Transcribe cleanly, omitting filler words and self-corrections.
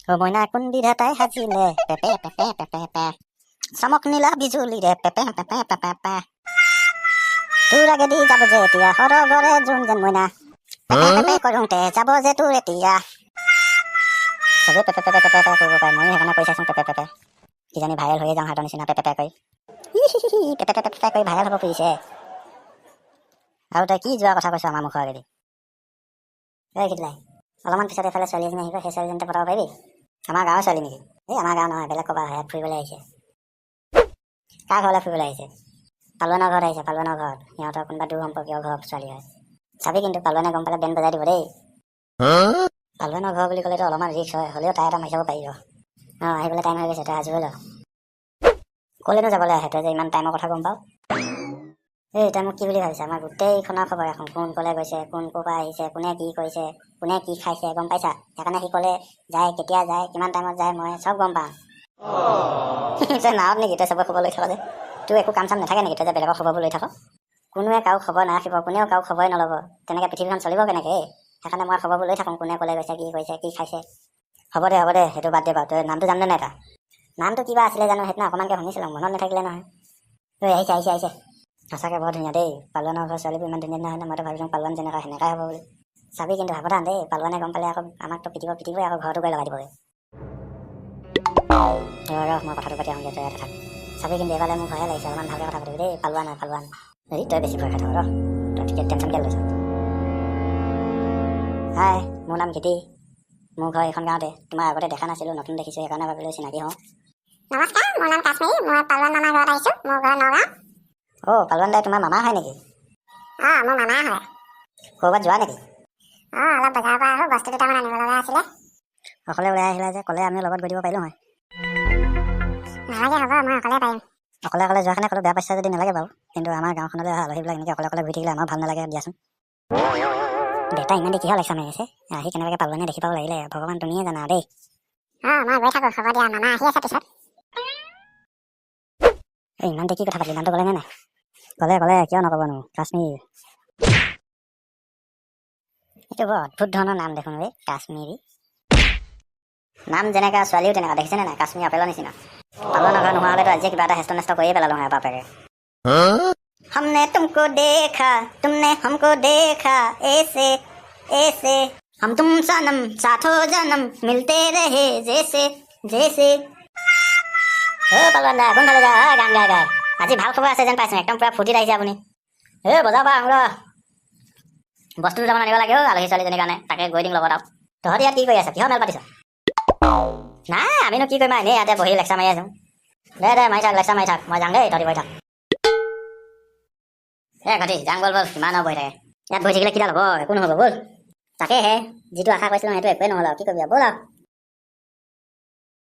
মইনা কোনবিধে তাই সাজিলে পেপে পেপে পেপে পে চমক নীলা বিজুলীৰে পেপে পেপে পেপে পে তোৰ আগেদি যাব যে এতিয়া সৰগৰে যোন যেন মইনা পেপে পেপে কৰোঁতে যাব যে তোৰ এতিয়া চবেই পেপে পেপে পেপে পেপে কৰিব পাৰে ময়ো সেইকাৰণে কৈ চাইছোং পেপে পেপে কিজানি ভাইৰেল হৈয়ে যাওঁ সিহঁতৰ নিচিনা পেপে পেপে কৰি পেপে পেপে পেপে কৰি ভাইৰেল হ'ব খুজিছে আৰু তই কি যোৱা কথা কৈছ আমাৰ মুখৰ আগেদি এই কিটলাই অলপমান পিছত এফালে ছোৱালী এজনী আহিব সেই ছোৱালীজনীতে পঠাব পাৰিবি আমাৰ গাঁৱৰ ছোৱালী নেকি এই আমাৰ গাঁও নহয় বেলেগ ক'বা ইয়াত ফুৰিবলৈ আহিছে কাৰ ঘৰলৈ ফুৰিবলৈ আহিছে পালোৱানৰ ঘৰত আহিছে পালোৱানৰ ঘৰত সিহঁতৰ কোনোবা দূৰ সম্পৰ্কীয় ঘৰৰ ছোৱালী হয় চাবি কিন্তু পালোৱানে গম পালে বেন বজাই দিব দেই পালোৱানৰ ঘৰ বুলি ক'লেতো অলপমান ৰিক্স হয় হ'লেও তাই এটা মাৰি চাব পাৰিব আহিবলৈ টাইম হৈ গৈছে তই সাজু হৈ ল ক'লেনো যাবলৈ আহে তই যে ইমান টাইমৰ কথা গম পাওঁ এই তই মোক কি বুলি ভাবিছা আমাৰ গোটেইখনৰ খবৰ এখন কোন ক'লে গৈছে কোন ক'ৰ পৰা আহিছে কোনে কি কৰিছে কোনে কি খাইছে গম পাইছা সেইকাৰণে সি ক'লে যায় কেতিয়া যায় কিমান টাইমত যায় মই চব গম পাওঁ তই নাৱত নেকি তই চবৰে খবৰ লৈ থাক যে তোৰ একো কাম চাম নাথাকে নেকি তই যে বেলেগৰ খবৰবোৰ লৈ থাক কোনোৱে কাৰো খবৰ নাৰাখিব কোনেও কাৰো খবৰে নল'ব তেনেকৈ পৃথিৱীখন চলিব কেনেকৈ সেইকাৰণে মই খবৰবোৰ লৈ থাকোঁ কোনে ক'লে গৈছে কি কৰিছে কি খাইছে হ'ব দে সেইটো বাদ দে বাৰু তই নামটো জানে নাই তাৰ নামটো কিবা আছিলে জানো সেইদিনা অকণমানকৈ শুনিছিলোঁ মনত নাথাকিলে নহয় ঐ আহিছে সঁচাকৈ বৰ ধুনীয়া দেই পালোৱানৰ ঘৰ ছোৱালীবোৰ ইমান ধুনীয়া নহয় মইতো ভাবিছোঁ পালোৱান যেনেকুৱা সেনেকুৱাই হ'ব বুলি চাবি কিন্তু সাৱধান দেই পালোৱানে গম পালে আকৌ আমাকতো পিটিবই আকৌ ঘৰটো গৈ লগাই দিবগৈ মই কথাটো পাতি আহোঁগৈ তই ইয়াতে থাক চাবি কিন্তু এইফালে মোৰ ভয়ে লাগিছে অলপমান ভালকৈ কথা পাতিবি দেই পালোৱান হেৰি তই বেছি ভয় খাই থাক তই তেতিয়া টেনশ্যন কেলৈ লৈছ হাই মোৰ নাম গীতি মোৰ ঘৰ এইখন গাঁৱতে তোমাৰ আগতে দেখা নাছিলোঁ নতুন দেখিছোঁ সেইকাৰণে ভাবিলোঁ চিনাকি হওঁ নমস্কাৰ মোৰ নাম কাশ্মীৰী মই পালোৱান মামাৰ ঘৰত আহিছোঁ মোৰ ঘৰ নগাঁও পালোৱান দাই তোমাৰ মামা হয় নেকি মোৰ মামা হয় ক'ৰবাত যোৱা নেকি অলপ বজাৰৰ পৰা আহোঁ বস্তু দুটামান আনিব লগা আছিলে অকলে ওলাই আহিলা যে ক'লে আমি লগত গৈ দিব পাৰিলোঁ হয় নালাগে হ'ব মই অকলে পাৰিম অকলে যোৱা কাৰণে ক'লো বেয়া পাইছা যদি নালাগে বাৰু কিন্তু আমাৰ গাঁওখনলৈ অহা আলহীবিলাক এনেকৈ অকলে ঘূৰি থাকিলে আমাৰ ভাল নালাগে দিয়াচোন দেউতা ইমান দেৰি কিহৰ লেকচাৰ মাৰি আছে আহি কেনেবাকৈ পালোৱানে দেখি পাব লাগিলে ভগৱান তুমিয়ে জানা দেই মই গৈ থাকোঁ হ'ব দিয়া মামা আহি আছে পিছত এই ইমান দেৰি কি কথা পাতিলি নামটো ক'লে নে নাই ক'লে কিয় নক'বনো কাশ্মীৰ এইটো বৰ অদ্ভুত ধৰণৰ নাম দেখোন ৰে কাশ্মীৰী নাম যেনেকুৱা ছোৱালীও তেনেকুৱা দেখিছেনে নাই কাশ্মীৰ আপেলৰ নিচিনা পালোৱানৰ ঘৰ নোহোৱা হ'লেতো আজিয়ে কিবা এটা হেষ্ট নেষ্ট কৰিয়ে পেলালোঁ হয় বাপেকে हमने तुमको देखा तुमने हमको देखा ऐसे ऐसे हम तुम सनम साथो जन्म मिलते रहे जैसे जैसे পালোৱান দা কোনফালে যা গান গাই আজি ভাল খবৰ আছে যেন পাইছোঁ একদম পূৰা ফূৰ্তিত আহিছে আপুনি বজাবা আহোঁ বস্তু দুটামান আনিব লাগে আলহী ছোৱালীজনীৰ কাৰণে তাকে গৈ দিম লগত আৰু তহঁতি ইয়াত কি কৰি আছ কিহৰ মেল পাতিছ নাই আমিনো কি কৰিম এনেই ইয়াতে বহি লেকচাৰ মাৰি আছোঁ দে মাৰি থাক লেকচাৰ মাৰি থাক মই যাম দেই তহঁতি বহি থাক ঘটি যাং বল কিমান বহি থাকে ইয়াত বহি থাকিলে কিডাল হ'ব একো নহ'ব ব'ল তাকেহে যিটো আশা কৰিছিলোঁ সেইটো একোৱেই নহ'ল আৰু কি কৰিবি ব'ল আৰু